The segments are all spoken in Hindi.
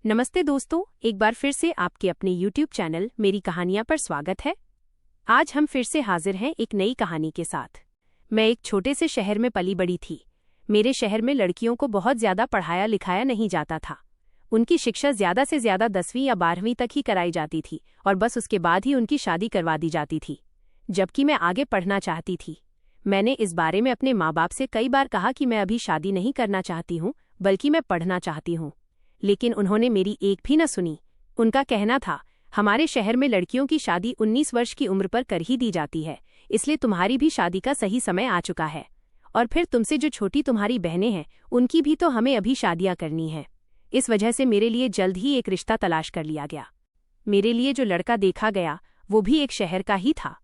नमस्ते दोस्तों, एक बार फिर से आपके अपने YouTube चैनल मेरी कहानियां पर स्वागत है। आज हम फिर से हाजिर हैं एक नई कहानी के साथ। मैं एक छोटे से शहर में पली बड़ी थी। मेरे शहर में लड़कियों को बहुत ज्यादा पढ़ाया लिखाया नहीं जाता था। उनकी शिक्षा ज्यादा से ज्यादा 10वीं या 12वीं तक ही कराई जाती थी और बस उसके बाद ही उनकी शादी करवा दी जाती थी। जबकि मैं आगे पढ़ना चाहती थी। मैंने इस बारे में अपने माँ बाप से कई बार कहा कि मैं अभी शादी नहीं करना चाहती हूँ, बल्कि मैं पढ़ना चाहती हूँ, लेकिन उन्होंने मेरी एक भी न सुनी। उनका कहना था, हमारे शहर में लड़कियों की शादी 19 वर्ष की उम्र पर कर ही दी जाती है, इसलिए तुम्हारी भी शादी का सही समय आ चुका है। और फिर तुमसे जो छोटी तुम्हारी बहनें हैं, उनकी भी तो हमें अभी शादियां करनी हैं। इस वजह से मेरे लिए जल्द ही एक रिश्ता तलाश कर लिया गया। मेरे लिए जो लड़का देखा गया वो भी एक शहर का ही था।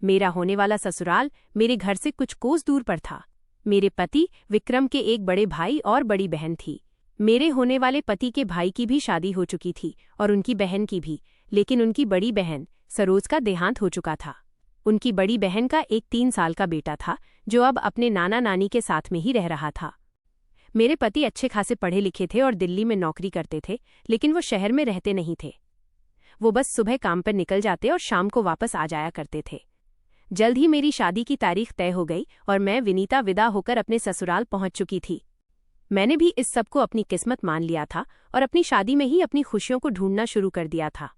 मेरा होने वाला ससुराल मेरे घर से कुछ कोस दूर पर था। मेरे पति विक्रम के एक बड़े भाई और बड़ी बहन थी। मेरे होने वाले पति के भाई की भी शादी हो चुकी थी और उनकी बहन की भी, लेकिन उनकी बड़ी बहन सरोज का देहांत हो चुका था। उनकी बड़ी बहन का एक 3 साल का बेटा था जो अब अपने नाना नानी के साथ में ही रह रहा था। मेरे पति अच्छे खासे पढ़े लिखे थे और दिल्ली में नौकरी करते थे, लेकिन वो शहर में रहते नहीं थे। वो बस सुबह काम पर निकल जाते और शाम को वापस आ जाया करते थे। जल्द ही मेरी शादी की तारीख तय हो गई और मैं विनीता विदा होकर अपने ससुराल पहुंच चुकी थी। मैंने भी इस सब को अपनी किस्मत मान लिया था और अपनी शादी में ही अपनी खुशियों को ढूंढना शुरू कर दिया था।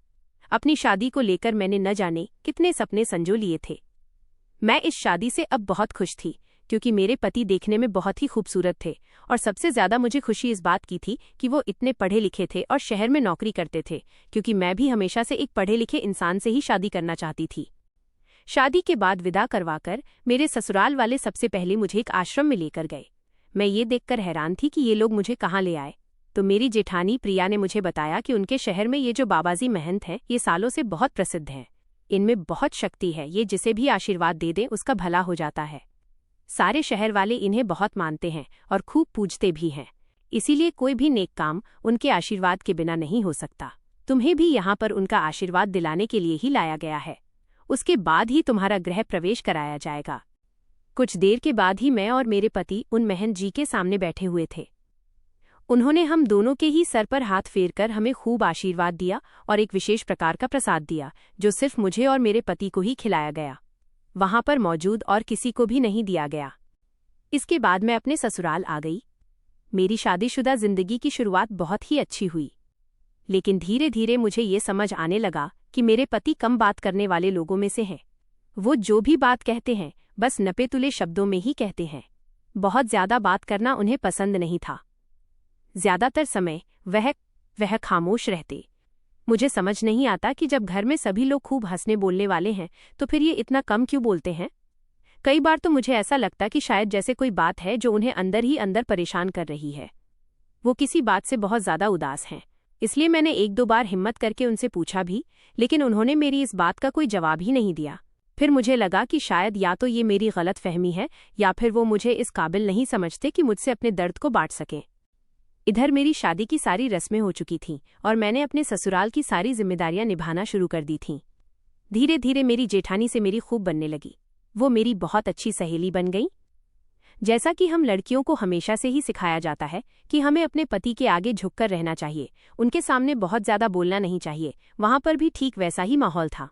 अपनी शादी को लेकर मैंने न जाने कितने सपने संजो लिए थे। मैं इस शादी से अब बहुत खुश थी, क्योंकि मेरे पति देखने में बहुत ही खूबसूरत थे और सबसे ज्यादा मुझे खुशी इस बात की थी कि वो इतने पढ़े लिखे थे और शहर में नौकरी करते थे, क्योंकि मैं भी हमेशा से एक पढ़े लिखे इंसान से ही शादी करना चाहती थी। शादी के बाद विदा करवाकर मेरे ससुराल वाले सबसे पहले मुझे एक आश्रम में लेकर गए। मैं ये देखकर हैरान थी कि ये लोग मुझे कहाँ ले आए। तो मेरी जेठानी प्रिया ने मुझे बताया कि उनके शहर में ये जो बाबाजी महंत हैं, ये सालों से बहुत प्रसिद्ध हैं। इनमें बहुत शक्ति है, ये जिसे भी आशीर्वाद दे दें उसका भला हो जाता है। सारे शहर वाले इन्हें बहुत मानते हैं और खूब पूजते भी हैं। इसीलिए कोई भी नेक काम उनके आशीर्वाद के बिना नहीं हो सकता। तुम्हें भी यहाँ पर उनका आशीर्वाद दिलाने के लिए ही लाया गया है। उसके बाद ही तुम्हारा गृह प्रवेश कराया जाएगा। कुछ देर के बाद ही मैं और मेरे पति उन महंत जी के सामने बैठे हुए थे। उन्होंने हम दोनों के ही सर पर हाथ फेरकर हमें खूब आशीर्वाद दिया और एक विशेष प्रकार का प्रसाद दिया, जो सिर्फ मुझे और मेरे पति को ही खिलाया गया। वहां पर मौजूद और किसी को भी नहीं दिया गया। इसके बाद मैं अपने ससुराल आ गई। मेरी शादीशुदा जिंदगी की शुरुआत बहुत ही अच्छी हुई, लेकिन धीरे धीरे मुझे ये समझ आने लगा कि मेरे पति कम बात करने वाले लोगों में से हैं। वो जो भी बात कहते हैं बस नपे तुले शब्दों में ही कहते हैं। बहुत ज्यादा बात करना उन्हें पसंद नहीं था। ज्यादातर समय वह खामोश रहते। मुझे समझ नहीं आता कि जब घर में सभी लोग खूब हंसने बोलने वाले हैं तो फिर ये इतना कम क्यों बोलते हैं। कई बार तो मुझे ऐसा लगता कि शायद जैसे कोई बात है जो उन्हें अंदर ही अंदर परेशान कर रही है। वो किसी बात से बहुत ज्यादा उदास हैं। इसलिए मैंने 1-2 बार हिम्मत करके उनसे पूछा भी, लेकिन उन्होंने मेरी इस बात का कोई जवाब ही नहीं दिया। फिर मुझे लगा कि शायद या तो ये मेरी गलत फहमी है या फिर वो मुझे इस काबिल नहीं समझते कि मुझसे अपने दर्द को बांट सकें। इधर मेरी शादी की सारी रस्में हो चुकी थीं और मैंने अपने ससुराल की सारी जिम्मेदारियां निभाना शुरू कर दी थीं। धीरे धीरे मेरी जेठानी से मेरी खूब बनने लगी। वो मेरी बहुत अच्छी सहेली बन गई। जैसा कि हम लड़कियों को हमेशा से ही सिखाया जाता है कि हमें अपने पति के आगे झुककर रहना चाहिए, उनके सामने बहुत ज्यादा बोलना नहीं चाहिए, वहां पर भी ठीक वैसा ही माहौल था।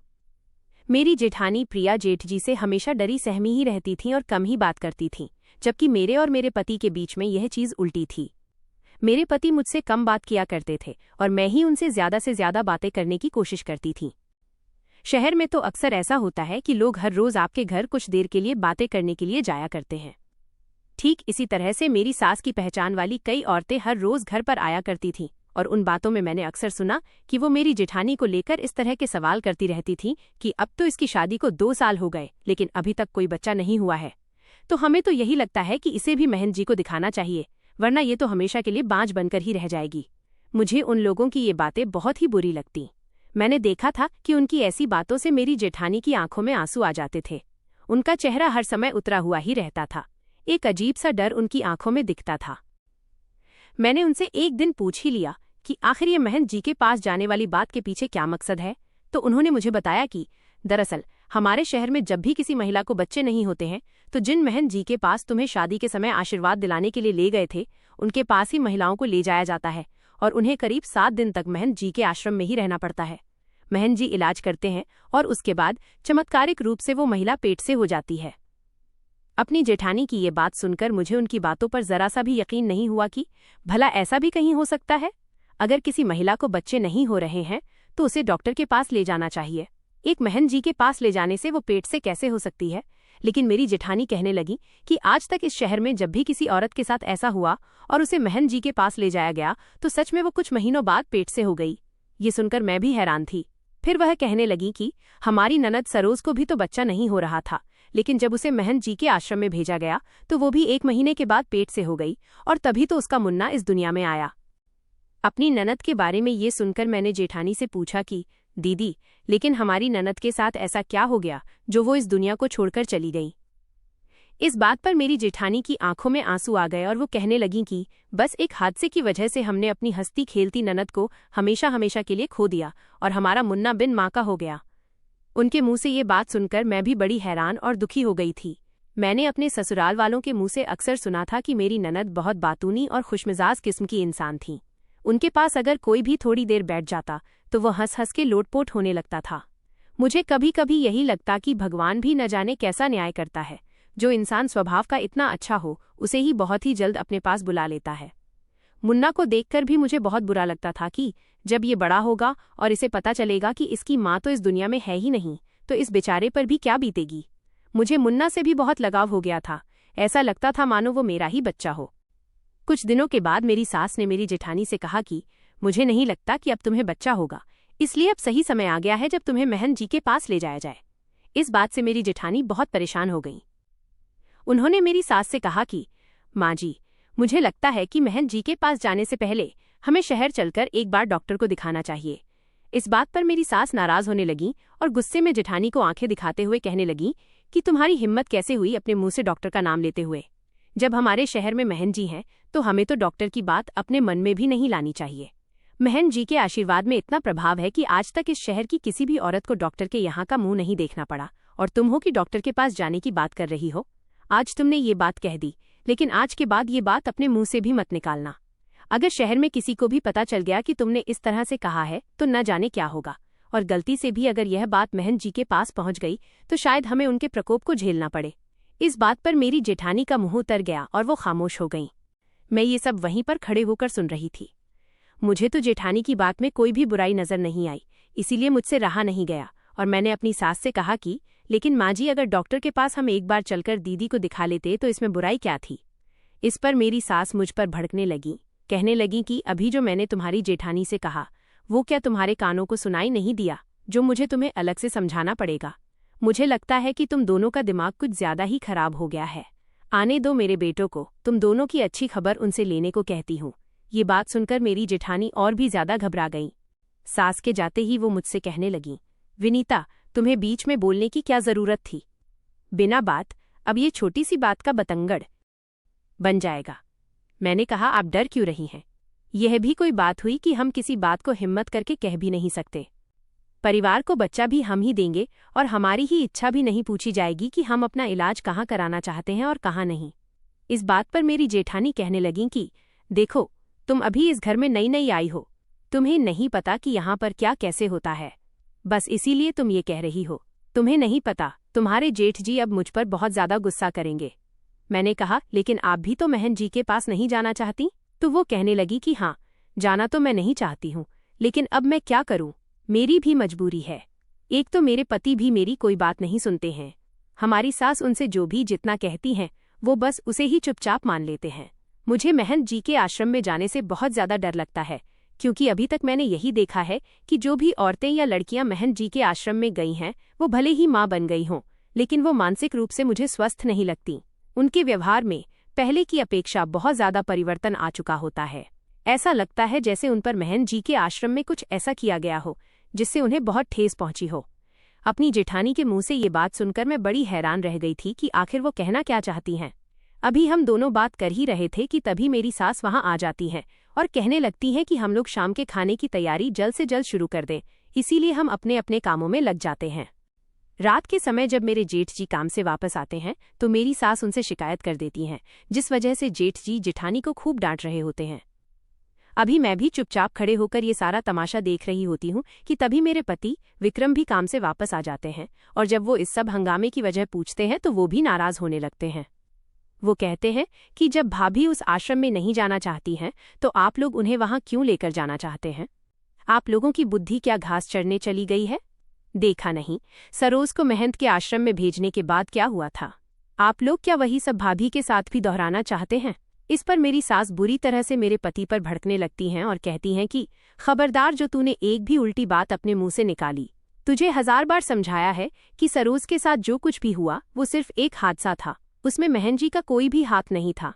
मेरी जेठानी प्रिया जेठ जी से हमेशा डरी सहमी ही रहती थीं और कम ही बात करती थीं, जबकि मेरे और मेरे पति के बीच में यह चीज उल्टी थी। मेरे पति मुझसे कम बात किया करते थे और मैं ही उनसे ज्यादा से ज्यादा बातें करने की कोशिश करती थी। शहर में तो अक्सर ऐसा होता है कि लोग हर रोज आपके घर कुछ देर के लिए बातें करने के लिए जाया करते हैं। ठीक इसी तरह से मेरी सास की पहचान वाली कई औरतें हर रोज घर पर आया करती थीं और उन बातों में मैंने अक्सर सुना कि वो मेरी जेठानी को लेकर इस तरह के सवाल करती रहती थीं कि अब तो इसकी शादी को 2 साल हो गए, लेकिन अभी तक कोई बच्चा नहीं हुआ है, तो हमें तो यही लगता है कि इसे भी महंत जी को दिखाना चाहिए, वरना ये तो हमेशा के लिए बांझ बनकर ही रह जाएगी। मुझे उन लोगों की ये बातें बहुत ही बुरी लगती। मैंने देखा था कि उनकी ऐसी बातों से मेरी जेठानी की आंखों में आंसू आ जाते थे। उनका चेहरा हर समय उतरा हुआ ही रहता था। एक अजीब सा डर उनकी आंखों में दिखता था। मैंने उनसे एक दिन पूछ ही लिया कि आखिर ये महंत जी के पास जाने वाली बात के पीछे क्या मकसद है, तो उन्होंने मुझे बताया कि दरअसल हमारे शहर में जब भी किसी महिला को बच्चे नहीं होते हैं तो जिन महंत जी के पास तुम्हें शादी के समय आशीर्वाद दिलाने के लिए ले गए थे, उनके पास ही महिलाओं को ले जाया जाता है और उन्हें करीब 7 दिन तक महंत जी के आश्रम में ही रहना पड़ता है। महंत जी इलाज करते हैं और उसके बाद चमत्कारिक रूप से वो महिला पेट से हो जाती है। अपनी जेठानी की ये बात सुनकर मुझे उनकी बातों पर जरा सा भी यकीन नहीं हुआ कि भला ऐसा भी कहीं हो सकता है। अगर किसी महिला को बच्चे नहीं हो रहे हैं तो उसे डॉक्टर के पास ले जाना चाहिए। एक महंत जी के पास ले जाने से वो पेट से कैसे हो सकती है। लेकिन मेरी जेठानी कहने लगी कि आज तक इस शहर में जब भी किसी औरत के साथ ऐसा हुआ और उसे महंत जी के पास ले जाया गया तो सच में वो कुछ महीनों बाद पेट से हो गई। ये सुनकर मैं भी हैरान थी। फिर वह कहने लगी कि हमारी ननद सरोज को भी तो बच्चा नहीं हो रहा था, लेकिन जब उसे महंत जी के आश्रम में भेजा गया तो वो भी 1 महीने के बाद पेट से हो गई और तभी तो उसका मुन्ना इस दुनिया में आया। अपनी ननद के बारे में ये सुनकर मैंने जेठानी से पूछा कि दीदी, लेकिन हमारी ननद के साथ ऐसा क्या हो गया जो वो इस दुनिया को छोड़कर चली गई। इस बात पर मेरी जेठानी की आंखों में आंसू आ गए और वो कहने लगी कि बस एक हादसे की वजह से हमने अपनी हंसती खेलती ननद को हमेशा हमेशा के लिए खो दिया और हमारा मुन्ना बिन माँ का हो गया। उनके मुंह से ये बात सुनकर मैं भी बड़ी हैरान और दुखी हो गई थी। मैंने अपने ससुराल वालों के मुंह से अक्सर सुना था कि मेरी ननद बहुत बातूनी और खुशमिजाज किस्म की इंसान थी। उनके पास अगर कोई भी थोड़ी देर बैठ जाता तो वो हंस हंस के लोटपोट होने लगता था। मुझे कभी कभी यही लगता कि भगवान भी न जाने कैसा न्याय करता है। जो इंसान स्वभाव का इतना अच्छा हो उसे ही बहुत ही जल्द अपने पास बुला लेता है। मुन्ना को देखकर भी मुझे बहुत बुरा लगता था कि जब ये बड़ा होगा और इसे पता चलेगा कि इसकी माँ तो इस दुनिया में है ही नहीं, तो इस बेचारे पर भी क्या बीतेगी। मुझे मुन्ना से भी बहुत लगाव हो गया था। ऐसा लगता था मानो वो मेरा ही बच्चा हो। कुछ दिनों के बाद मेरी सास ने मेरी जेठानी से कहा कि मुझे नहीं लगता कि अब तुम्हें बच्चा होगा, इसलिए अब सही समय आ गया है जब तुम्हें महंत जी के पास ले जाया जाए। इस बात से मेरी जेठानी बहुत परेशान हो गई। उन्होंने मेरी सास से कहा कि माँ जी, मुझे लगता है कि महंत जी के पास जाने से पहले हमें शहर चलकर एक बार डॉक्टर को दिखाना चाहिए। इस बात पर मेरी सास नाराज होने लगी और गुस्से में जेठानी को आंखें दिखाते हुए कहने लगी कि तुम्हारी हिम्मत कैसे हुई अपने मुंह से डॉक्टर का नाम लेते हुए। जब हमारे शहर में महंत जी हैं तो हमें तो डॉक्टर की बात अपने मन में भी नहीं लानी चाहिए। महंत जी के आशीर्वाद में इतना प्रभाव है कि आज तक इस शहर की किसी भी औरत को डॉक्टर के यहाँ का मुंह नहीं देखना पड़ा, और तुम हो कि डॉक्टर के पास जाने की बात कर रही हो। आज तुमने ये बात कह दी, लेकिन आज के बाद ये बात अपने मुंह से भी मत निकालना। अगर शहर में किसी को भी पता चल गया कि तुमने इस तरह से कहा है तो न जाने क्या होगा, और गलती से भी अगर यह बात महंत जी के पास पहुंच गई तो शायद हमें उनके प्रकोप को झेलना पड़े। इस बात पर मेरी जेठानी का मुंह उतर गया और वो खामोश हो गईं। मैं ये सब वहीं पर खड़े होकर सुन रही थी। मुझे तो जेठानी की बात में कोई भी बुराई नजर नहीं आई, इसीलिए मुझसे रहा नहीं गया और मैंने अपनी सास से कहा कि लेकिन माँ जी, अगर डॉक्टर के पास हम एक बार चलकर दीदी को दिखा लेते तो इसमें बुराई क्या थी। इस पर मेरी सास मुझ पर भड़कने लगी, कहने लगी कि अभी जो मैंने तुम्हारी जेठानी से कहा वो क्या तुम्हारे कानों को सुनाई नहीं दिया, जो मुझे तुम्हें अलग से समझाना पड़ेगा। मुझे लगता है कि तुम दोनों का दिमाग कुछ ज्यादा ही खराब हो गया है। आने दो मेरे बेटों को, तुम दोनों की अच्छी खबर उनसे लेने को कहती हूँ। ये बात सुनकर मेरी जेठानी और भी ज्यादा घबरा गई। सास के जाते ही वो मुझसे कहने लगी, विनीता, तुम्हें बीच में बोलने की क्या जरूरत थी। बिना बात अब ये छोटी सी बात का बतंगड़ बन जाएगा। मैंने कहा, आप डर क्यों रही हैं। यह भी कोई बात हुई कि हम किसी बात को हिम्मत करके कह भी नहीं सकते। परिवार को बच्चा भी हम ही देंगे और हमारी ही इच्छा भी नहीं पूछी जाएगी कि हम अपना इलाज कहाँ कराना चाहते हैं और कहाँ नहीं। इस बात पर मेरी जेठानी कहने लगी कि देखो, तुम अभी इस घर में नई नई आई हो, तुम्हें नहीं पता कि यहाँ पर क्या कैसे होता है, बस इसीलिए तुम ये कह रही हो। तुम्हें नहीं पता, तुम्हारे जेठ जी अब मुझ पर बहुत ज्यादा गुस्सा करेंगे। मैंने कहा, लेकिन आप भी तो महंत जी के पास नहीं जाना चाहती। तो वो कहने लगी कि हाँ, जाना तो मैं नहीं चाहती हूँ, लेकिन अब मैं क्या करूँ, मेरी भी मजबूरी है। एक तो मेरे पति भी मेरी कोई बात नहीं सुनते हैं। हमारी सास उनसे जो भी जितना कहती हैं वो बस उसे ही चुपचाप मान लेते हैं। मुझे महंत जी के आश्रम में जाने से बहुत ज्यादा डर लगता है, क्योंकि अभी तक मैंने यही देखा है कि जो भी औरतें या लड़कियां महंत जी के आश्रम में गई हैं वो भले ही माँ बन गई हों, लेकिन वो मानसिक रूप से मुझे स्वस्थ नहीं लगती। उनके व्यवहार में पहले की अपेक्षा बहुत ज्यादा परिवर्तन आ चुका होता है। ऐसा लगता है जैसे उन पर महंत जी के आश्रम में कुछ ऐसा किया गया हो जिससे उन्हें बहुत ठेस पहुंची हो। अपनी जेठानी के मुंह से ये बात सुनकर मैं बड़ी हैरान रह गई थी कि आखिर वो कहना क्या चाहती हैं। अभी हम दोनों बात कर ही रहे थे कि तभी मेरी सास वहां आ जाती हैं और कहने लगती हैं कि हम लोग शाम के खाने की तैयारी जल्द से जल्द शुरू कर दें, इसीलिए हम अपने अपने कामों में लग जाते हैं। रात के समय जब मेरे जेठ जी काम से वापस आते हैं तो मेरी सास उनसे शिकायत कर देती हैं, जिस वजह से जेठ जी जेठानी को खूब डांट रहे होते हैं। अभी मैं भी चुपचाप खड़े होकर ये सारा तमाशा देख रही होती हूँ कि तभी मेरे पति विक्रम भी काम से वापस आ जाते हैं, और जब वो इस सब हंगामे की वजह पूछते हैं तो वो भी नाराज होने लगते हैं। वो कहते हैं कि जब भाभी उस आश्रम में नहीं जाना चाहती हैं तो आप लोग उन्हें वहां क्यों लेकर जाना चाहते हैं? आप लोगों की बुद्धि क्या घास चढ़ने चली गई है? देखा नहीं, सरोज को महंत के आश्रम में भेजने के बाद क्या हुआ था? आप लोग क्या वही सब भाभी के साथ भी दोहराना चाहते हैं? इस पर मेरी सास बुरी तरह से मेरे पति पर भड़कने लगती हैं और कहती हैं कि खबरदार, जो तूने एक भी उल्टी बात अपने मुंह से निकाली। तुझे 1000 बार समझाया है कि सरोज के साथ जो कुछ भी हुआ वो सिर्फ एक हादसा था, उसमें महंत जी का कोई भी हाथ नहीं था।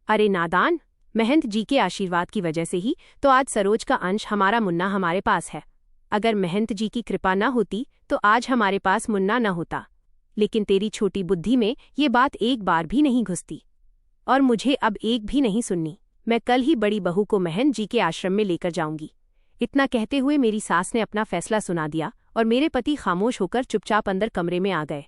अरे नादान, महंत जी के आशीर्वाद की वजह से ही तो आज सरोज का अंश हमारा मुन्ना हमारे पास है। अगर महंत जी की कृपा न होती तो आज हमारे पास मुन्ना न होता। लेकिन तेरी छोटी बुद्धि में ये बात एक बार भी नहीं घुसती, और मुझे अब एक भी नहीं सुननी। मैं कल ही बड़ी बहू को महंत जी के आश्रम में लेकर जाऊंगी। इतना कहते हुए मेरी सास ने अपना फैसला सुना दिया और मेरे पति खामोश होकर चुपचाप अंदर कमरे में आ गए।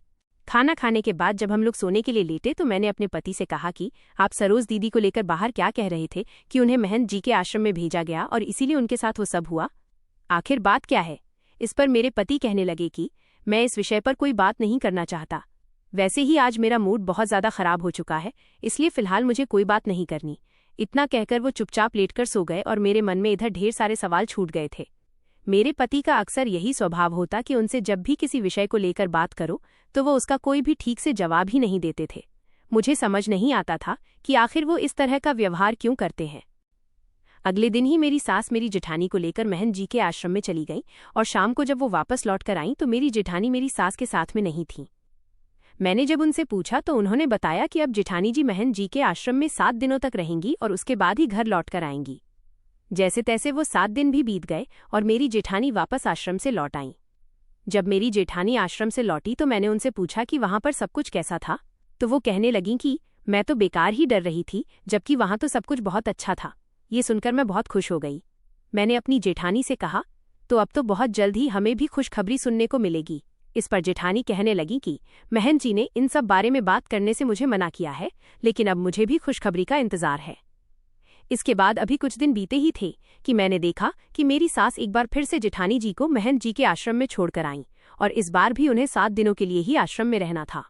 खाना खाने के बाद जब हम लोग सोने के लिए लेटे तो मैंने अपने पति से कहा कि आप सरोज दीदी को लेकर बाहर क्या कह रहे थे कि उन्हें महंत जी के आश्रम में भेजा गया और इसीलिए उनके साथ वो सब हुआ? आखिर बात क्या है? इस पर मेरे पति कहने लगे कि मैं इस विषय पर कोई बात नहीं करना चाहता। वैसे ही आज मेरा मूड बहुत ज्यादा खराब हो चुका है, इसलिए फिलहाल मुझे कोई बात नहीं करनी। इतना कहकर वो चुपचाप लेटकर सो गए और मेरे मन में इधर ढेर सारे सवाल छूट गए थे। मेरे पति का अक्सर यही स्वभाव होता कि उनसे जब भी किसी विषय को लेकर बात करो तो वो उसका कोई भी ठीक से जवाब ही नहीं देते थे। मुझे समझ नहीं आता था कि आखिर वो इस तरह का व्यवहार क्यों करते हैं। अगले दिन ही मेरी सास मेरी जेठानी को लेकर महंत जी के आश्रम में चली गई, और शाम को जब वो वापस लौट कर आईं तो मेरी जेठानी मेरी सास के साथ में नहीं थी। मैंने जब उनसे पूछा तो उन्होंने बताया कि अब जेठानी जी महंत जी के आश्रम में 7 दिनों तक रहेंगी और उसके बाद ही घर लौट कर आएंगी। जैसे तैसे वो 7 दिन भी बीत गए और मेरी जेठानी वापस आश्रम से लौट आईं। जब मेरी जेठानी आश्रम से लौटी तो मैंने उनसे पूछा कि वहां पर सब कुछ कैसा था, तो वो कहने लगीं कि मैं तो बेकार ही डर रही थी, जबकि वहां तो सब कुछ बहुत अच्छा था। ये सुनकर मैं बहुत खुश हो गई। मैंने अपनी जेठानी से कहा, तो अब तो बहुत जल्द ही हमें भी खुशखबरी सुनने को मिलेगी। इस पर जेठानी कहने लगी कि महंत जी ने इन सब बारे में बात करने से मुझे मना किया है, लेकिन अब मुझे भी खुशखबरी का इंतजार है। इसके बाद अभी कुछ दिन बीते ही थे कि मैंने देखा कि मेरी सास एक बार फिर से जेठानी जी को महंत जी के आश्रम में छोड़कर आईं, और इस बार भी उन्हें 7 दिनों के लिए ही आश्रम में रहना था।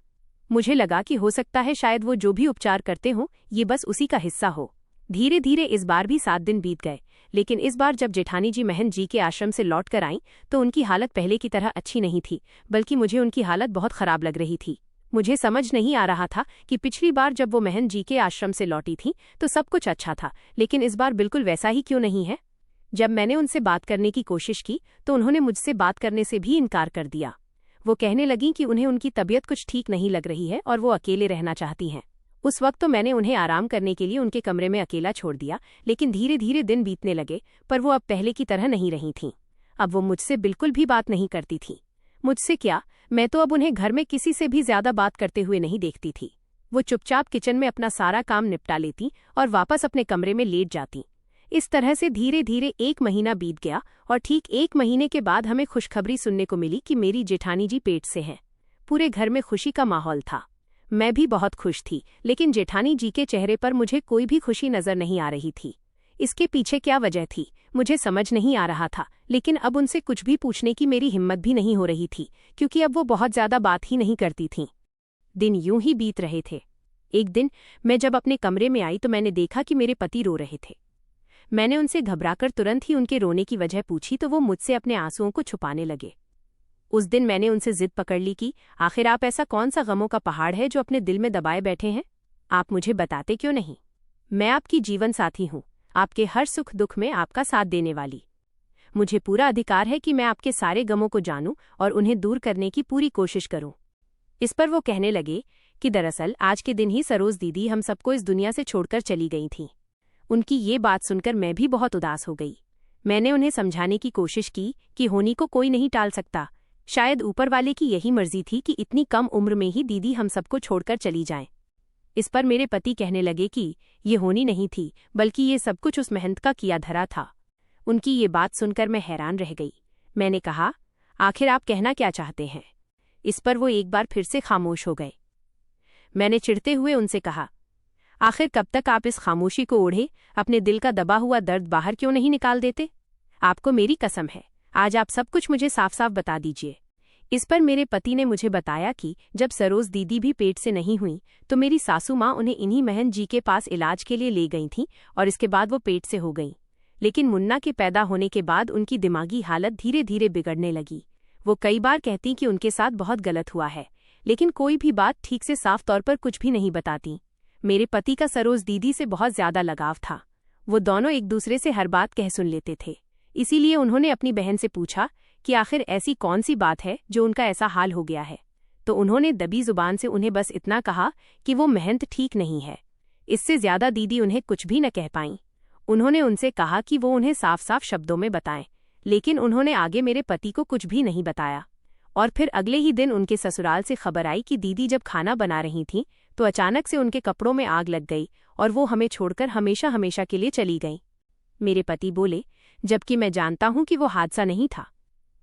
मुझे लगा कि हो सकता है शायद वो जो भी उपचार करते हों ये बस उसी का हिस्सा हो। धीरे धीरे इस बार भी 7 दिन बीत गए, लेकिन इस बार जब जेठानी जी महंत जी के आश्रम से लौट कर आईं तो उनकी हालत पहले की तरह अच्छी नहीं थी, बल्कि मुझे उनकी हालत बहुत खराब लग रही थी। मुझे समझ नहीं आ रहा था कि पिछली बार जब वो महंत जी के आश्रम से लौटी थी तो सब कुछ अच्छा था, लेकिन इस बार बिल्कुल वैसा ही क्यों नहीं है। जब मैंने उनसे बात करने की कोशिश की तो उन्होंने मुझसे बात करने से भी इनकार कर दिया। वो कहने लगीं कि उन्हें उनकी तबीयत कुछ ठीक नहीं लग रही है और वो अकेले रहना चाहती हैं। उस वक्त तो मैंने उन्हें आराम करने के लिए उनके कमरे में अकेला छोड़ दिया, लेकिन धीरे धीरे दिन बीतने लगे, पर वो अब पहले की तरह नहीं रही थीं। अब वो मुझसे बिल्कुल भी बात नहीं करती थीं। मुझसे क्या, मैं तो अब उन्हें घर में किसी से भी ज्यादा बात करते हुए नहीं देखती थी। वो चुपचाप किचन में अपना सारा काम निपटा लेती और वापस अपने कमरे में लेट जाती। इस तरह से धीरे धीरे 1 महीना बीत गया, और ठीक 1 महीने के बाद हमें खुशखबरी सुनने को मिली कि मेरी जेठानी जी पेट से हैं। पूरे घर में खुशी का माहौल था। मैं भी बहुत खुश थी, लेकिन जेठानी जी के चेहरे पर मुझे कोई भी खुशी नजर नहीं आ रही थी। इसके पीछे क्या वजह थी मुझे समझ नहीं आ रहा था, लेकिन अब उनसे कुछ भी पूछने की मेरी हिम्मत भी नहीं हो रही थी, क्योंकि अब वो बहुत ज्यादा बात ही नहीं करती थीं। दिन यूं ही बीत रहे थे। एक दिन मैं जब अपने कमरे में आई तो मैंने देखा कि मेरे पति रो रहे थे। मैंने उनसे घबराकर तुरंत ही उनके रोने की वजह पूछी तो वो मुझसे अपने आंसुओं को छुपाने लगे। उस दिन मैंने उनसे जिद पकड़ ली कि आखिर आप ऐसा कौन सा गमों का पहाड़ है जो अपने दिल में दबाए बैठे हैं? आप मुझे बताते क्यों नहीं? मैं आपकी जीवन साथी हूँ, आपके हर सुख दुख में आपका साथ देने वाली। मुझे पूरा अधिकार है कि मैं आपके सारे गमों को जानूं और उन्हें दूर करने की पूरी कोशिश करूं। इस पर वो कहने लगे कि दरअसल आज के दिन ही सरोज दीदी हम सबको इस दुनिया से छोड़कर चली गई थीं। उनकी ये बात सुनकर मैं भी बहुत उदास हो गई। मैंने उन्हें समझाने की कोशिश की कि होनी को कोई नहीं टाल सकता। शायद ऊपर वाले की यही मर्जी थी कि इतनी कम उम्र में ही दीदी हम सबको छोड़कर चली जाएं। इस पर मेरे पति कहने लगे कि ये होनी नहीं थी, बल्कि ये सब कुछ उस महंत का किया धरा था। उनकी ये बात सुनकर मैं हैरान रह गई। मैंने कहा, आखिर आप कहना क्या चाहते हैं? इस पर वो एक बार फिर से खामोश हो गए। मैंने चिढ़ते हुए उनसे कहा, आखिर कब तक आप इस खामोशी को ओढ़े अपने दिल का दबा हुआ दर्द बाहर क्यों नहीं निकाल देते? आपको मेरी कसम है, आज आप सब कुछ मुझे साफ साफ बता दीजिए। इस पर मेरे पति ने मुझे बताया कि जब सरोज दीदी भी पेट से नहीं हुई तो मेरी सासू माँ उन्हें इन्हीं महन जी के पास इलाज के लिए ले गई थीं और इसके बाद वो पेट से हो गईं। लेकिन मुन्ना के पैदा होने के बाद उनकी दिमागी हालत धीरे धीरे बिगड़ने लगी। वो कई बार कहती कि उनके साथ बहुत गलत हुआ है, लेकिन कोई भी बात ठीक से साफ तौर पर कुछ भी नहीं बताती। मेरे पति का सरोज दीदी से बहुत ज्यादा लगाव था। वो दोनों एक दूसरे से हर बात कह सुन लेते थे। इसीलिए उन्होंने अपनी बहन से पूछा कि आखिर ऐसी कौन सी बात है जो उनका ऐसा हाल हो गया है। तो उन्होंने दबी जुबान से उन्हें बस इतना कहा कि वो महंत ठीक नहीं है। इससे ज्यादा दीदी उन्हें कुछ भी न कह पाईं। उन्होंने उनसे कहा कि वो उन्हें साफ साफ शब्दों में बताएं, लेकिन उन्होंने आगे मेरे पति को कुछ भी नहीं बताया। और फिर अगले ही दिन उनके ससुराल से खबर आई कि दीदी जब खाना बना रही थीं तो अचानक से उनके कपड़ों में आग लग गई और वो हमें छोड़कर हमेशा हमेशा के लिए चली गईं। मेरे पति बोले, जबकि मैं जानता हूं कि वो हादसा नहीं था।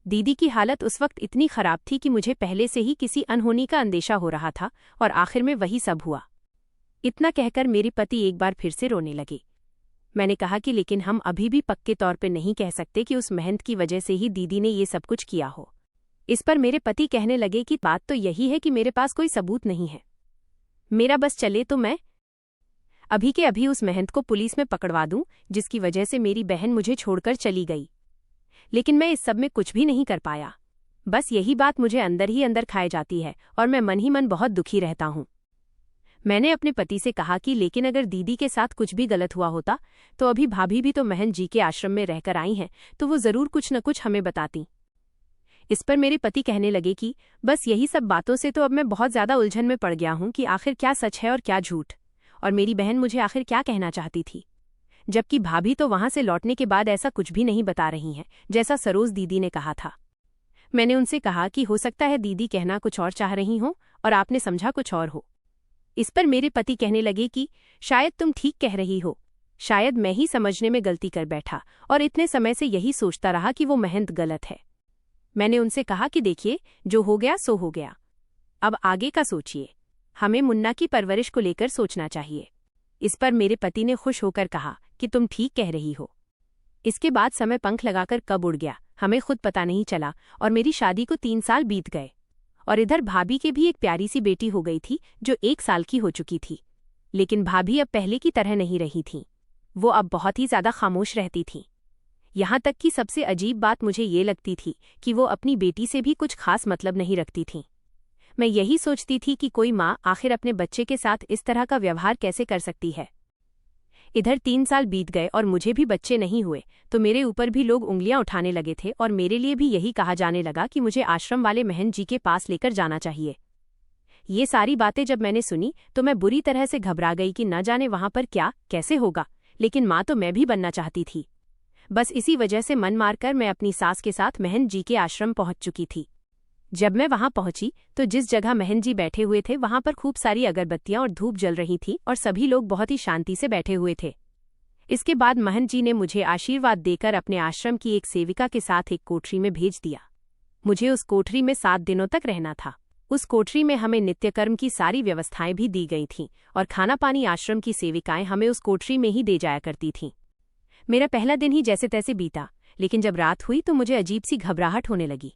दीदी की हालत उस वक्त इतनी खराब थी कि मुझे पहले से ही किसी अनहोनी का अंदेशा हो रहा था और आखिर में वही सब हुआ। इतना कहकर मेरे पति एक बार फिर से रोने लगे। मैंने कहा कि लेकिन हम अभी भी पक्के तौर पर नहीं कह सकते कि उस महंत की वजह से ही दीदी ने ये सब कुछ किया हो। इस पर मेरे पति कहने लगे कि बात तो यही है कि मेरे पास कोई सबूत नहीं है। मेरा बस चले तो मैं अभी के अभी उस महंत को पुलिस में पकड़वा दूं, जिसकी वजह से मेरी बहन मुझे छोड़कर चली गई। लेकिन मैं इस सब में कुछ भी नहीं कर पाया। बस यही बात मुझे अंदर ही अंदर खाए जाती है और मैं मन ही मन बहुत दुखी रहता हूं। मैंने अपने पति से कहा कि लेकिन अगर दीदी के साथ कुछ भी गलत हुआ होता तो अभी भाभी भी तो महन जी के आश्रम में रहकर आई हैं, तो वो जरूर कुछ न कुछ हमें बताती। इस पर मेरे पति कहने लगे कि बस यही सब बातों से तो अब मैं बहुत ज्यादा उलझन में पड़ गया हूं कि आखिर क्या सच है और क्या झूठ, और मेरी बहन मुझे आखिर क्या कहना चाहती थी। जबकि भाभी तो वहां से लौटने के बाद ऐसा कुछ भी नहीं बता रही हैं जैसा सरोज दीदी ने कहा था। मैंने उनसे कहा कि हो सकता है दीदी कहना कुछ और चाह रही हो और आपने समझा कुछ और हो। इस पर मेरे पति कहने लगे कि शायद तुम ठीक कह रही हो, शायद मैं ही समझने में गलती कर बैठा और इतने समय से यही सोचता रहा कि वो महंत गलत है। मैंने उनसे कहा कि देखिए, जो हो गया सो हो गया, अब आगे का सोचिए। हमें मुन्ना की परवरिश को लेकर सोचना चाहिए। इस पर मेरे पति ने खुश होकर कहा कि तुम ठीक कह रही हो। इसके बाद समय पंख लगाकर कब उड़ गया हमें खुद पता नहीं चला और मेरी शादी को 3 साल बीत गए। और इधर भाभी के भी एक प्यारी सी बेटी हो गई थी जो 1 साल की हो चुकी थी। लेकिन भाभी अब पहले की तरह नहीं रही थी। वो अब बहुत ही ज्यादा खामोश रहती थी। यहाँ तक कि सबसे अजीब बात मुझे ये लगती थी कि वो अपनी बेटी से भी कुछ खास मतलब नहीं रखती थी। मैं यही सोचती थी कि कोई माँ आखिर अपने बच्चे के साथ इस तरह का व्यवहार कैसे कर सकती है। इधर 3 साल बीत गए और मुझे भी बच्चे नहीं हुए तो मेरे ऊपर भी लोग उंगलियां उठाने लगे थे और मेरे लिए भी यही कहा जाने लगा कि मुझे आश्रम वाले महन जी के पास लेकर जाना चाहिए। ये सारी बातें जब मैंने सुनी तो मैं बुरी तरह से घबरा गई कि न जाने वहां पर क्या कैसे होगा। लेकिन माँ तो मैं भी बनना चाहती थी। बस इसी वजह से मन मारकर मैं अपनी सास के साथ महन जी के आश्रम पहुंच चुकी थी। जब मैं वहां पहुंची तो जिस जगह महन जी बैठे हुए थे वहां पर खूब सारी अगरबत्तियां और धूप जल रही थी और सभी लोग बहुत ही शांति से बैठे हुए थे। इसके बाद महन जी ने मुझे आशीर्वाद देकर अपने आश्रम की एक सेविका के साथ एक कोठरी में भेज दिया। मुझे उस कोठरी में 7 दिनों तक रहना था। उस कोठरी में हमें नित्यकर्म की सारी व्यवस्थाएं भी दी गई थीं और खाना पानी आश्रम की सेविकाएं हमें उस कोठरी में ही दे जाया करती थीं। मेरा पहला दिन ही जैसे तैसे बीता, लेकिन जब रात हुई तो मुझे अजीब सी घबराहट होने लगी।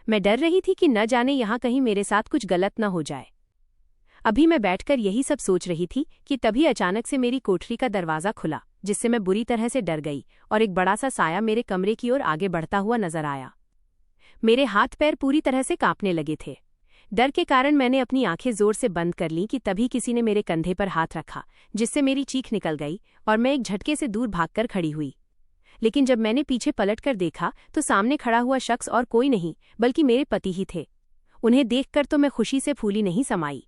मैं डर रही थी कि न जाने यहाँ कहीं मेरे साथ कुछ गलत न हो जाए। अभी मैं बैठकर यही सब सोच रही थी कि तभी अचानक से मेरी कोठरी का दरवाज़ा खुला, जिससे मैं बुरी तरह से डर गई और एक बड़ा सा साया मेरे कमरे की ओर आगे बढ़ता हुआ नजर आया। मेरे हाथ पैर पूरी तरह से कांपने लगे थे। डर के कारण मैंने अपनी आंखें जोर से बंद कर लीं कि तभी किसी ने मेरे कंधे पर हाथ रखा, जिससे मेरी चीख निकल गई और मैं एक झटके से दूर भागकर खड़ी हुई। लेकिन जब मैंने पीछे पलटकर देखा तो सामने खड़ा हुआ शख्स और कोई नहीं बल्कि मेरे पति ही थे। उन्हें देखकर तो मैं खुशी से फूली नहीं समाई।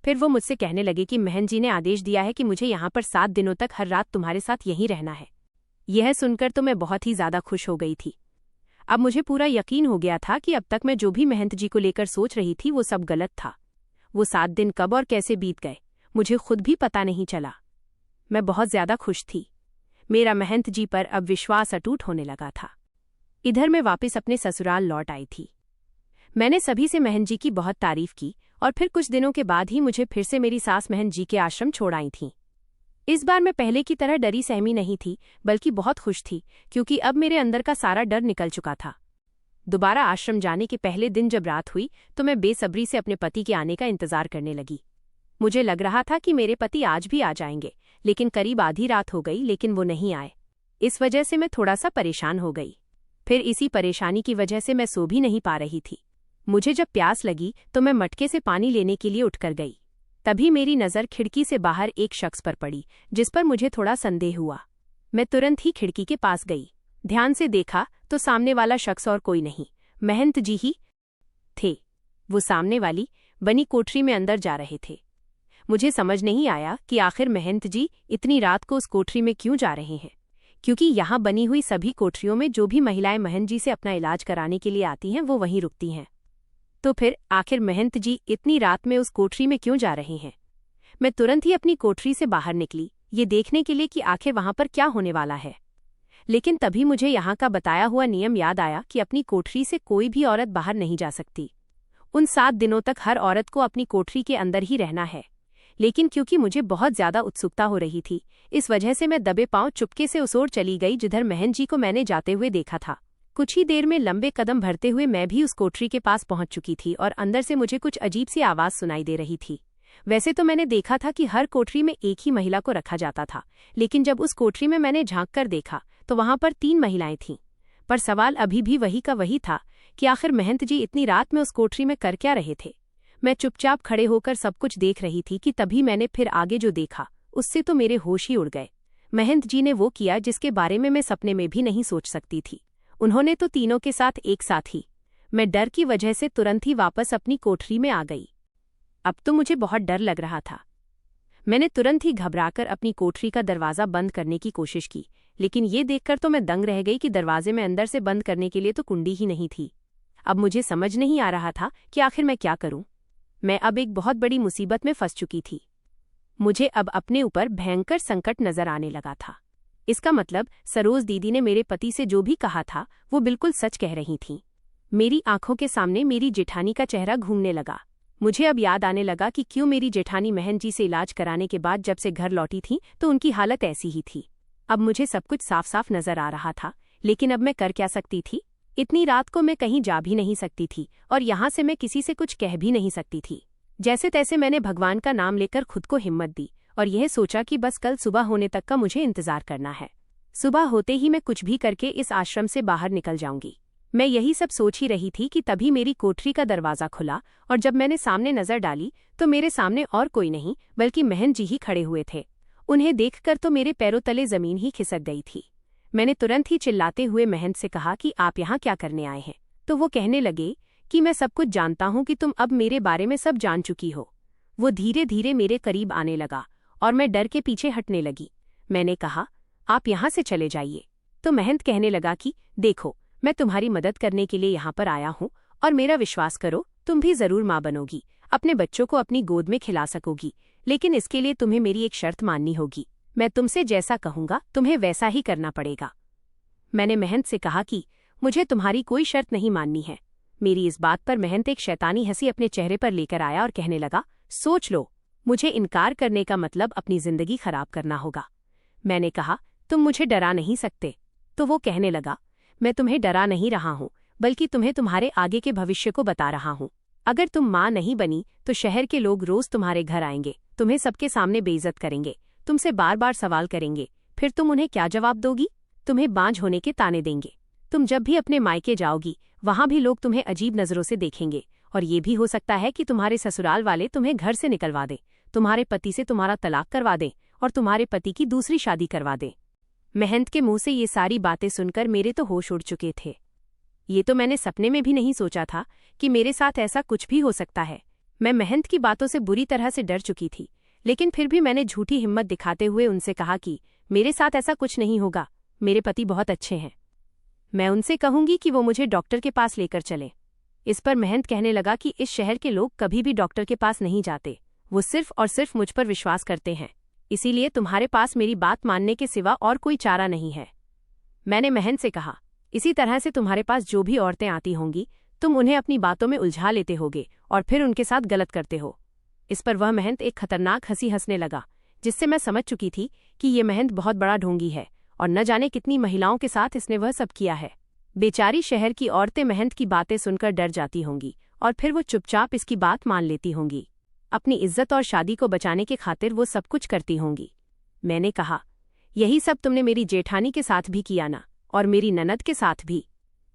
फिर वो मुझसे कहने लगे कि महन जी ने आदेश दिया है कि मुझे यहाँ पर 7 दिनों तक हर रात तुम्हारे साथ यहीं रहना है। यह सुनकर तो मैं बहुत ही ज्यादा खुश हो गई थी। अब मुझे पूरा यकीन हो गया था कि अब तक मैं जो भी महंत जी को लेकर सोच रही थी वो सब गलत था। वो 7 दिन कब और कैसे बीत गए मुझे खुद भी पता नहीं चला। मैं बहुत ज्यादा खुश थी। मेरा महंत जी पर अब विश्वास अटूट होने लगा था। इधर मैं वापस अपने ससुराल लौट आई थी। मैंने सभी से महंत जी की बहुत तारीफ की और फिर कुछ दिनों के बाद ही मुझे फिर से मेरी सास महंत जी के आश्रम छोड़ आई थीं। इस बार मैं पहले की तरह डरी सहमी नहीं थी, बल्कि बहुत खुश थी, क्योंकि अब मेरे अंदर का सारा डर निकल चुका था। दोबारा आश्रम जाने के पहले दिन जब रात हुई तो मैं बेसब्री से अपने पति के आने का इंतजार करने लगी। मुझे लग रहा था कि मेरे पति आज भी आ जाएंगे, लेकिन करीब आधी रात हो गई लेकिन वो नहीं आए। इस वजह से मैं थोड़ा सा परेशान हो गई। फिर इसी परेशानी की वजह से मैं सो भी नहीं पा रही थी। मुझे जब प्यास लगी तो मैं मटके से पानी लेने के लिए उठकर गई। तभी मेरी नज़र खिड़की से बाहर एक शख्स पर पड़ी, जिस पर मुझे थोड़ा संदेह हुआ। मैं तुरंत ही खिड़की के पास गई। ध्यान से देखा तो सामने वाला शख्स और कोई नहीं, महंत जी ही थे। वो सामने वाली बनी कोठरी में अंदर जा रहे थे। मुझे समझ नहीं आया कि आखिर महंत जी इतनी रात को उस कोठरी में क्यों जा रहे हैं, क्योंकि यहाँ बनी हुई सभी कोठरियों में जो भी महिलाएं महंत जी से अपना इलाज कराने के लिए आती हैं वो वहीं रुकती हैं। तो फिर आखिर महंत जी इतनी रात में उस कोठरी में क्यों जा रहे हैं? मैं तुरंत ही अपनी कोठरी से बाहर निकली, ये देखने के लिए कि आखिर वहां पर क्या होने वाला है। लेकिन तभी मुझे यहाँ का बताया हुआ नियम याद आया कि अपनी कोठरी से कोई भी औरत बाहर नहीं जा सकती। उन 7 दिनों तक हर औरत को अपनी कोठरी के अंदर ही रहना है। लेकिन क्योंकि मुझे बहुत ज्यादा उत्सुकता हो रही थी, इस वजह से मैं दबे पांव चुपके से उस ओर चली गई जिधर महंत जी को मैंने जाते हुए देखा था। कुछ ही देर में लंबे कदम भरते हुए मैं भी उस कोठरी के पास पहुंच चुकी थी और अंदर से मुझे कुछ अजीब सी आवाज सुनाई दे रही थी। वैसे तो मैंने देखा था कि हर कोठरी में एक ही महिला को रखा जाता था, लेकिन जब उस कोठरी में मैंने झांक कर देखा तो वहां पर 3 महिलाएं थीं। पर सवाल अभी भी वही का वही था कि आखिर महंत जी इतनी रात में उस कोठरी में कर क्या रहे थे। मैं चुपचाप खड़े होकर सब कुछ देख रही थी कि तभी मैंने फिर आगे जो देखा उससे तो मेरे होश ही उड़ गए। महंत जी ने वो किया जिसके बारे में मैं सपने में भी नहीं सोच सकती थी। उन्होंने तो तीनों के साथ एक साथ ही। मैं डर की वजह से तुरंत ही वापस अपनी कोठरी में आ गई। अब तो मुझे बहुत डर लग रहा था। मैंने तुरंत ही घबराकर अपनी कोठरी का दरवाज़ा बंद करने की कोशिश की, लेकिन ये देखकर तो मैं दंग रह गई कि दरवाजे में अंदर से बंद करने के लिए तो कुंडी ही नहीं थी। अब मुझे समझ नहीं आ रहा था कि आखिर मैं क्या करूं। मैं अब एक बहुत बड़ी मुसीबत में फंस चुकी थी। मुझे अब अपने ऊपर भयंकर संकट नजर आने लगा था। इसका मतलब सरोज दीदी ने मेरे पति से जो भी कहा था वो बिल्कुल सच कह रही थीं। मेरी आंखों के सामने मेरी जेठानी का चेहरा घूमने लगा। मुझे अब याद आने लगा कि क्यों मेरी जेठानी महंत जी से इलाज कराने के बाद जब से घर लौटी थी तो उनकी हालत ऐसी ही थी। अब मुझे सब कुछ साफ साफ नजर आ रहा था, लेकिन अब मैं कर क्या सकती थी? इतनी रात को मैं कहीं जा भी नहीं सकती थी और यहाँ से मैं किसी से कुछ कह भी नहीं सकती थी। जैसे तैसे मैंने भगवान का नाम लेकर खुद को हिम्मत दी और यह सोचा कि बस कल सुबह होने तक का मुझे इंतजार करना है। सुबह होते ही मैं कुछ भी करके इस आश्रम से बाहर निकल जाऊंगी। मैं यही सब सोच ही रही थी कि तभी मेरी कोठरी का दरवाज़ा खुला और जब मैंने सामने नज़र डाली तो मेरे सामने और कोई नहीं बल्कि महंत जी ही खड़े हुए थे। उन्हें देखकर तो मेरे पैरों तले ज़मीन ही खिसक गई थी। मैंने तुरंत ही चिल्लाते हुए महंत से कहा कि आप यहाँ क्या करने आए हैं? तो वो कहने लगे कि मैं सब कुछ जानता हूँ कि तुम अब मेरे बारे में सब जान चुकी हो। वो धीरे धीरे मेरे करीब आने लगा और मैं डर के पीछे हटने लगी। मैंने कहा, आप यहाँ से चले जाइए। तो महंत कहने लगा कि देखो, मैं तुम्हारी मदद करने के लिए यहाँ पर आया हूँ और मेरा विश्वास करो, तुम भी जरूर माँ बनोगी, अपने बच्चों को अपनी गोद में खिला सकोगी, लेकिन इसके लिए तुम्हें मेरी एक शर्त माननी होगी। मैं तुमसे जैसा कहूँगा तुम्हें वैसा ही करना पड़ेगा। मैंने महंत से कहा कि मुझे तुम्हारी कोई शर्त नहीं माननी है। मेरी इस बात पर महंत एक शैतानी हंसी अपने चेहरे पर लेकर आया और कहने लगा, सोच लो, मुझे इनकार करने का मतलब अपनी जिंदगी खराब करना होगा। मैंने कहा, तुम मुझे डरा नहीं सकते। तो वो कहने लगा, मैं तुम्हें डरा नहीं रहा हूँ, बल्कि तुम्हें तुम्हारे आगे के भविष्य को बता रहा हूँ। अगर तुम माँ नहीं बनी तो शहर के लोग रोज तुम्हारे घर आएंगे, तुम्हें सबके सामने बेइज्जत करेंगे, तुमसे बार बार सवाल करेंगे। फिर तुम उन्हें क्या जवाब दोगी? तुम्हें बांझ होने के ताने देंगे। तुम जब भी अपने मायके जाओगी वहां भी लोग तुम्हें अजीब नजरों से देखेंगे और ये भी हो सकता है कि तुम्हारे ससुराल वाले तुम्हें घर से निकलवा दें, तुम्हारे पति से तुम्हारा तलाक करवा दें और तुम्हारे पति की दूसरी शादी करवा दें। महंत के मुंह से ये सारी बातें सुनकर मेरे तो होश उड़ चुके थे। ये तो मैंने सपने में भी नहीं सोचा था कि मेरे साथ ऐसा कुछ भी हो सकता है। मैं महंत की बातों से बुरी तरह से डर चुकी थी, लेकिन फिर भी मैंने झूठी हिम्मत दिखाते हुए उनसे कहा कि मेरे साथ ऐसा कुछ नहीं होगा, मेरे पति बहुत अच्छे हैं। मैं उनसे कहूंगी कि वो मुझे डॉक्टर के पास लेकर चलें। इस पर महंत कहने लगा कि इस शहर के लोग कभी भी डॉक्टर के पास नहीं जाते, वो सिर्फ और सिर्फ मुझ पर विश्वास करते हैं, इसीलिए तुम्हारे पास मेरी बात मानने के सिवा और कोई चारा नहीं है। मैंने महंत से कहा, इसी तरह से तुम्हारे पास जो भी औरतें आती होंगी तुम उन्हें अपनी बातों में उलझा लेते होगे और फिर उनके साथ गलत करते हो। इस पर वह महंत एक खतरनाक हंसी हंसने लगा, जिससे मैं समझ चुकी थी कि ये महंत बहुत बड़ा ढोंगी है और न जाने कितनी महिलाओं के साथ इसने वह सब किया है। बेचारी शहर की औरतें महंत की बातें सुनकर डर जाती होंगी और फिर वो चुपचाप इसकी बात मान लेती होंगी। अपनी इज्जत और शादी को बचाने के खातिर वो सब कुछ करती होंगी। मैंने कहा, यही सब तुमने मेरी जेठानी के साथ भी किया ना, और मेरी ननद के साथ भी।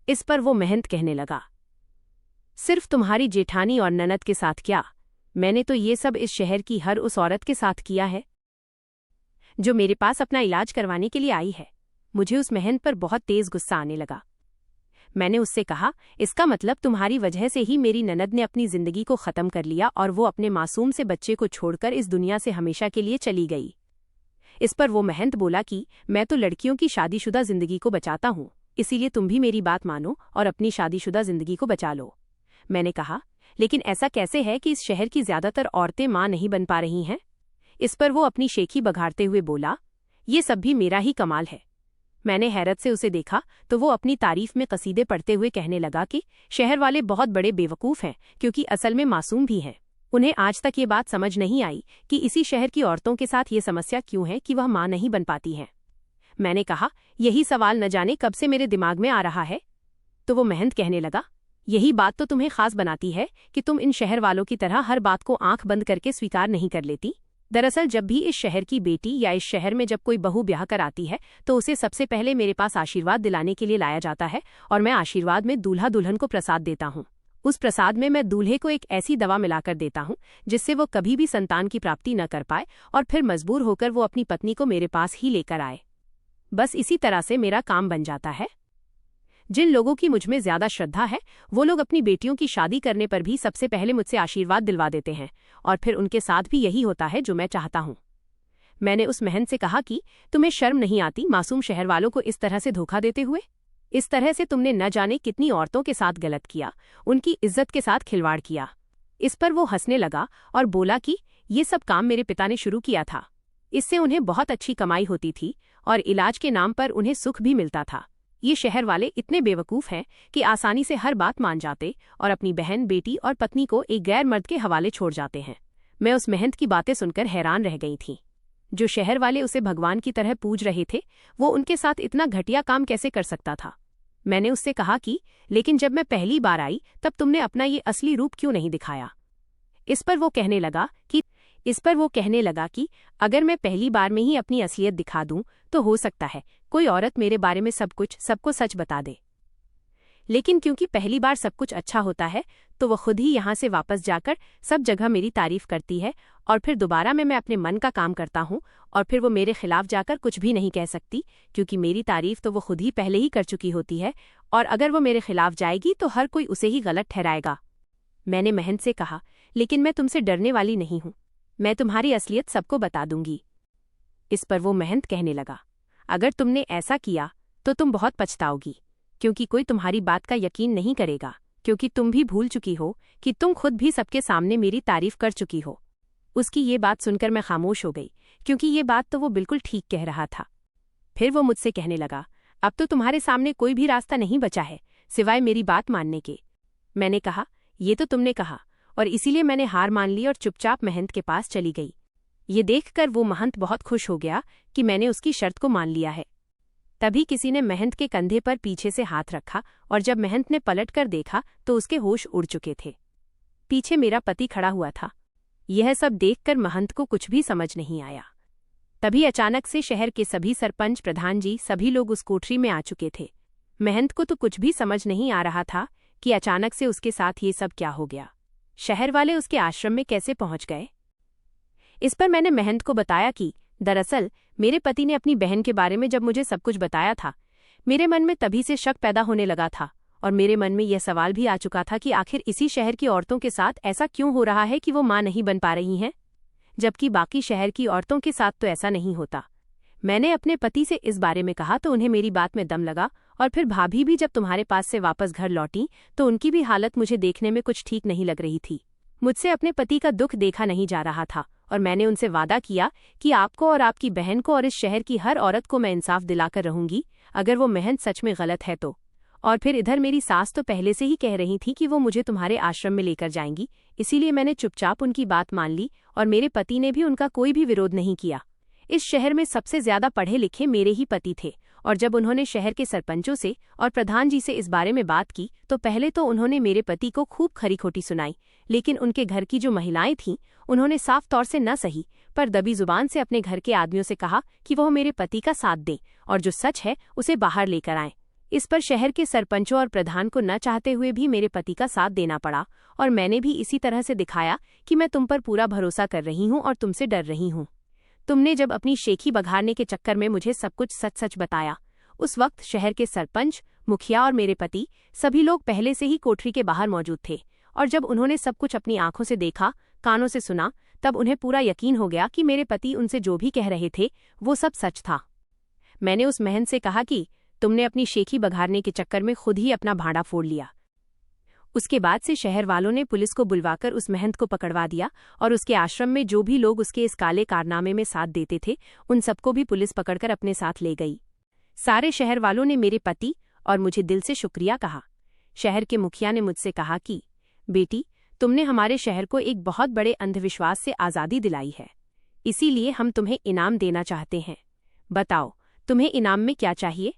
इस पर वो महंत कहने लगा, सिर्फ तुम्हारी जेठानी और ननद के साथ क्या, मैंने तो ये सब इस शहर की हर उस औरत के साथ किया है जो मेरे पास अपना इलाज करवाने के लिए आई है। मुझे उस महंत पर बहुत तेज गुस्सा आने लगा। मैंने उससे कहा, इसका मतलब तुम्हारी वजह से ही मेरी ननद ने अपनी जिंदगी को खत्म कर लिया और वो अपने मासूम से बच्चे को छोड़कर इस दुनिया से हमेशा के लिए चली गई। इस पर वो महंत बोला कि मैं तो लड़कियों की शादीशुदा जिंदगी को बचाता हूँ, इसीलिए तुम भी मेरी बात मानो और अपनी शादीशुदा जिंदगी को बचा लो। मैंने कहा, लेकिन ऐसा कैसे है कि इस शहर की ज्यादातर औरतें मां नहीं बन पा रही हैं? इस पर वो अपनी शेखी बघाड़ते हुए बोला, ये सब भी मेरा ही कमाल है। मैंने हैरत से उसे देखा तो वो अपनी तारीफ में कसीदे पढ़ते हुए कहने लगा कि शहर वाले बहुत बड़े बेवकूफ़ हैं, क्योंकि असल में मासूम भी हैं। उन्हें आज तक ये बात समझ नहीं आई कि इसी शहर की औरतों के साथ ये समस्या क्यों है कि वह मां नहीं बन पाती हैं। मैंने कहा, यही सवाल न जाने कब से मेरे दिमाग में आ रहा है। तो वो महंत कहने लगा, यही बात तो तुम्हें खास बनाती है कि तुम इन शहर वालों की तरह हर बात को आंख बंद करके स्वीकार नहीं कर लेती। दरअसल जब भी इस शहर की बेटी या इस शहर में जब कोई बहू ब्याह कर आती है तो उसे सबसे पहले मेरे पास आशीर्वाद दिलाने के लिए लाया जाता है, और मैं आशीर्वाद में दूल्हा दुल्हन को प्रसाद देता हूँ। उस प्रसाद में मैं दूल्हे को एक ऐसी दवा मिलाकर देता हूँ जिससे वो कभी भी संतान की प्राप्ति न कर पाए और फिर मजबूर होकर वो अपनी पत्नी को मेरे पास ही लेकर आए। बस इसी तरह से मेरा काम बन जाता है। जिन लोगों की मुझमें ज्यादा श्रद्धा है वो लोग अपनी बेटियों की शादी करने पर भी सबसे पहले मुझसे आशीर्वाद दिलवा देते हैं, और फिर उनके साथ भी यही होता है जो मैं चाहता हूँ। मैंने उस महंत से कहा कि तुम्हें शर्म नहीं आती मासूम शहर वालों को इस तरह से धोखा देते हुए? इस तरह से तुमने न जाने कितनी औरतों के साथ गलत किया, उनकी इज्जत के साथ खिलवाड़ किया। इस पर वो हंसने लगा और बोला कि ये सब काम मेरे पिता ने शुरू किया था। इससे उन्हें बहुत अच्छी कमाई होती थी और इलाज के नाम पर उन्हें सुख भी मिलता था। ये शहर वाले इतने बेवकूफ़ हैं कि आसानी से हर बात मान जाते और अपनी बहन, बेटी और पत्नी को एक गैर मर्द के हवाले छोड़ जाते हैं। मैं उस महंत की बातें सुनकर हैरान रह गई थी। जो शहर वाले उसे भगवान की तरह पूज रहे थे, वो उनके साथ इतना घटिया काम कैसे कर सकता था? मैंने उससे कहा कि लेकिन जब मैं पहली बार आई तब तुमने अपना ये असली रूप क्यों नहीं दिखाया? इस पर वो कहने लगा कि अगर मैं पहली बार में ही अपनी असलियत दिखा दूं तो हो सकता है कोई औरत मेरे बारे में सबको सच बता दे। लेकिन क्योंकि पहली बार सब कुछ अच्छा होता है तो वह खुद ही यहाँ से वापस जाकर सब जगह मेरी तारीफ करती है, और फिर दोबारा मैं अपने मन का काम करता हूँ और फिर वो मेरे खिलाफ जाकर कुछ भी नहीं कह सकती, क्योंकि मेरी तारीफ तो वो खुद ही पहले ही कर चुकी होती है, और अगर वो मेरे खिलाफ जाएगी तो हर कोई उसे ही गलत ठहराएगा। मैंने महंत से कहा, लेकिन मैं तुमसे डरने वाली नहीं हूँ, मैं तुम्हारी असलियत सबको बता दूंगी। इस पर वो महंत कहने लगा, अगर तुमने ऐसा किया तो तुम बहुत पछताओगी, क्योंकि कोई तुम्हारी बात का यकीन नहीं करेगा, क्योंकि तुम भी भूल चुकी हो कि तुम खुद भी सबके सामने मेरी तारीफ कर चुकी हो। उसकी ये बात सुनकर मैं खामोश हो गई, क्योंकि ये बात तो वो बिल्कुल ठीक कह रहा था। फिर वो मुझसे कहने लगा, अब तो तुम्हारे सामने कोई भी रास्ता नहीं बचा है सिवाय मेरी बात मानने के। मैंने कहा, ये तो तुमने कहा, और इसीलिए मैंने हार मान ली और चुपचाप महंत के पास चली गई। ये देखकर वो महंत बहुत खुश हो गया कि मैंने उसकी शर्त को मान लिया है। तभी किसी ने महंत के कंधे पर पीछे से हाथ रखा, और जब महंत ने पलट कर देखा तो उसके होश उड़ चुके थे। पीछे मेरा पति खड़ा हुआ था। यह सब देखकर महंत को कुछ भी समझ नहीं आया। तभी अचानक से शहर के सभी सरपंच, प्रधान जी, सभी लोग उस कोठरी में आ चुके थे। महंत को तो कुछ भी समझ नहीं आ रहा था कि अचानक से उसके साथ ये सब क्या हो गया। शहर वाले उसके आश्रम में कैसे पहुंच गए? इस पर मैंने महंत को बताया कि दरअसल मेरे पति ने अपनी बहन के बारे में जब मुझे सब कुछ बताया था, मेरे मन में तभी से शक पैदा होने लगा था, और मेरे मन में यह सवाल भी आ चुका था कि आखिर इसी शहर की औरतों के साथ ऐसा क्यों हो रहा है कि वो मां नहीं बन पा रही हैं, जबकि बाकी शहर की औरतों के साथ तो ऐसा नहीं होता। मैंने अपने पति से इस बारे में कहा तो उन्हें मेरी बात में दम लगा, और फिर भाभी भी जब तुम्हारे पास से वापस घर लौटी तो उनकी भी हालत मुझे देखने में कुछ ठीक नहीं लग रही थी। मुझसे अपने पति का दुख देखा नहीं जा रहा था, और मैंने उनसे वादा किया कि आपको और आपकी बहन को और इस शहर की हर औरत को मैं इंसाफ दिलाकर रहूंगी, अगर वो महंत सच में गलत है तो। और फिर इधर मेरी सास तो पहले से ही कह रही थी कि वो मुझे तुम्हारे आश्रम में लेकर जाएंगी, इसीलिए मैंने चुपचाप उनकी बात मान ली और मेरे पति ने भी उनका कोई भी विरोध नहीं किया। इस शहर में सबसे ज्यादा पढ़े लिखे मेरे ही पति थे और जब उन्होंने शहर के सरपंचों से और प्रधान जी से इस बारे में बात की तो पहले तो उन्होंने मेरे पति को खूब खरी खोटी सुनाई, लेकिन उनके घर की जो महिलाएं थीं उन्होंने साफ तौर से न सही पर दबी जुबान से अपने घर के आदमियों से कहा कि वह मेरे पति का साथ दें और जो सच है उसे बाहर लेकर आएं। इस पर शहर के सरपंचों और प्रधान को न चाहते हुए भी मेरे पति का साथ देना पड़ा और मैंने भी इसी तरह से दिखाया कि मैं तुम पर पूरा भरोसा कर रही हूं और तुमसे डर रही हूं। तुमने जब अपनी शेखी बघारने के चक्कर में मुझे सब कुछ सच सच बताया, उस वक्त शहर के सरपंच, मुखिया और मेरे पति सभी लोग पहले से ही कोठरी के बाहर मौजूद थे और जब उन्होंने सब कुछ अपनी आंखों से देखा, कानों से सुना, तब उन्हें पूरा यकीन हो गया कि मेरे पति उनसे जो भी कह रहे थे वो सब सच था। मैंने उस महंत से कहा कि तुमने अपनी शेखी बघारने के चक्कर में खुद ही अपना भांडा फोड़ लिया। उसके बाद से शहर वालों ने पुलिस को बुलवाकर उस महंत को पकड़वा दिया और उसके आश्रम में जो भी लोग उसके इस काले कारनामे में साथ देते थे उन सबको भी पुलिस पकड़कर अपने साथ ले गई। सारे शहर वालों ने मेरे पति और मुझे दिल से शुक्रिया कहा। शहर के मुखिया ने मुझसे कहा कि बेटी, तुमने हमारे शहर को एक बहुत बड़े अंधविश्वास से आज़ादी दिलाई है, इसीलिए हम तुम्हें इनाम देना चाहते हैं। बताओ, तुम्हें इनाम में क्या चाहिए?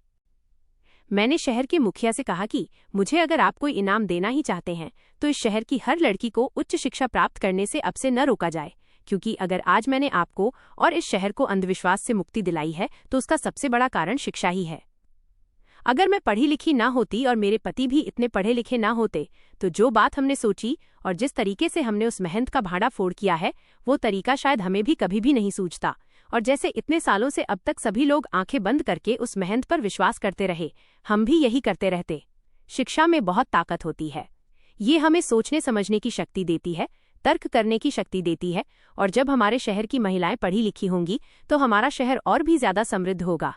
मैंने शहर के मुखिया से कहा कि मुझे अगर आप कोई इनाम देना ही चाहते हैं तो इस शहर की हर लड़की को उच्च शिक्षा प्राप्त करने से अब से न रोका जाए, क्योंकि अगर आज मैंने आपको और इस शहर को अंधविश्वास से मुक्ति दिलाई है तो उसका सबसे बड़ा कारण शिक्षा ही है। अगर मैं पढ़ी लिखी ना होती और मेरे पति भी इतने पढ़े लिखे ना होते तो जो बात हमने सोची और जिस तरीके से हमने उस महंत का भाड़ा फोड़ किया है वो तरीका शायद हमें भी कभी भी नहीं सूझता। और जैसे इतने सालों से अब तक सभी लोग आंखें बंद करके उस महंत पर विश्वास करते रहे, हम भी यही करते रहते। शिक्षा में बहुत ताकत होती है। ये हमें सोचने समझने की शक्ति देती है, तर्क करने की शक्ति देती है और जब हमारे शहर की महिलाएं पढ़ी लिखी होंगी तो हमारा शहर और भी ज्यादा समृद्ध होगा।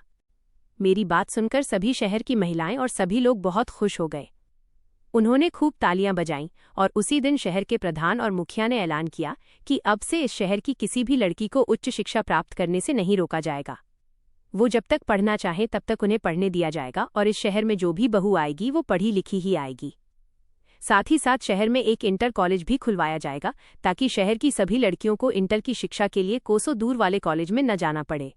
मेरी बात सुनकर सभी शहर की महिलाएं और सभी लोग बहुत खुश हो गए। उन्होंने खूब तालियां बजाईं और उसी दिन शहर के प्रधान और मुखिया ने ऐलान किया कि अब से इस शहर की किसी भी लड़की को उच्च शिक्षा प्राप्त करने से नहीं रोका जाएगा। वो जब तक पढ़ना चाहे तब तक उन्हें पढ़ने दिया जाएगा और इस शहर में जो भी बहू आएगी वो पढ़ी लिखी ही आएगी। साथ ही साथ शहर में एक इंटर कॉलेज भी खुलवाया जाएगा ताकि शहर की सभी लड़कियों को इंटर की शिक्षा के लिए कोसों दूर वाले कॉलेज में न जाना पड़े।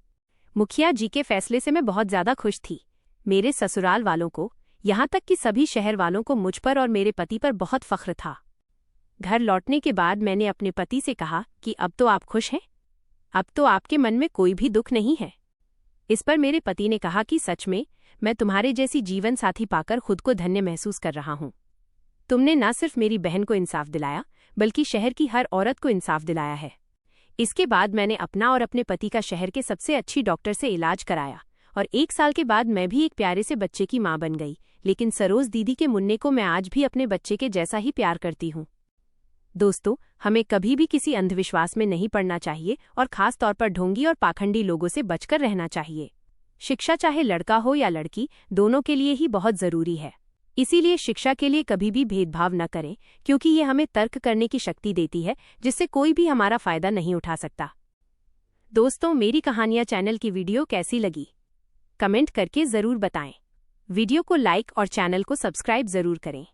मुखिया जी के फैसले से मैं बहुत ज्यादा खुश थी। मेरे ससुराल वालों को, यहाँ तक कि सभी शहर वालों को मुझ पर और मेरे पति पर बहुत फख्र था। घर लौटने के बाद मैंने अपने पति से कहा कि अब तो आप खुश हैं, अब तो आपके मन में कोई भी दुख नहीं है। इस पर मेरे पति ने कहा कि सच में मैं तुम्हारे जैसी जीवन साथी पाकर खुद को धन्य महसूस कर रहा हूँ। तुमने न सिर्फ मेरी बहन को इंसाफ दिलाया बल्कि शहर की हर औरत को इंसाफ दिलाया है। इसके बाद मैंने अपना और अपने पति का शहर के सबसे अच्छी डॉक्टर से इलाज कराया और 1 साल के बाद मैं भी एक प्यारे से बच्चे की मां बन गई। लेकिन सरोज दीदी के मुन्ने को मैं आज भी अपने बच्चे के जैसा ही प्यार करती हूँ। दोस्तों, हमें कभी भी किसी अंधविश्वास में नहीं पड़ना चाहिए और खास तौर पर ढोंगी और पाखंडी लोगों से बचकर रहना चाहिए। शिक्षा चाहे लड़का हो या लड़की, दोनों के लिए ही बहुत जरूरी है। इसीलिए शिक्षा के लिए कभी भी भेदभाव न करें, क्योंकि ये हमें तर्क करने की शक्ति देती है जिससे कोई भी हमारा फायदा नहीं उठा सकता। दोस्तों, मेरी कहानियां चैनल की वीडियो कैसी लगी कमेंट करके जरूर बताएं। वीडियो को लाइक और चैनल को सब्सक्राइब जरूर करें।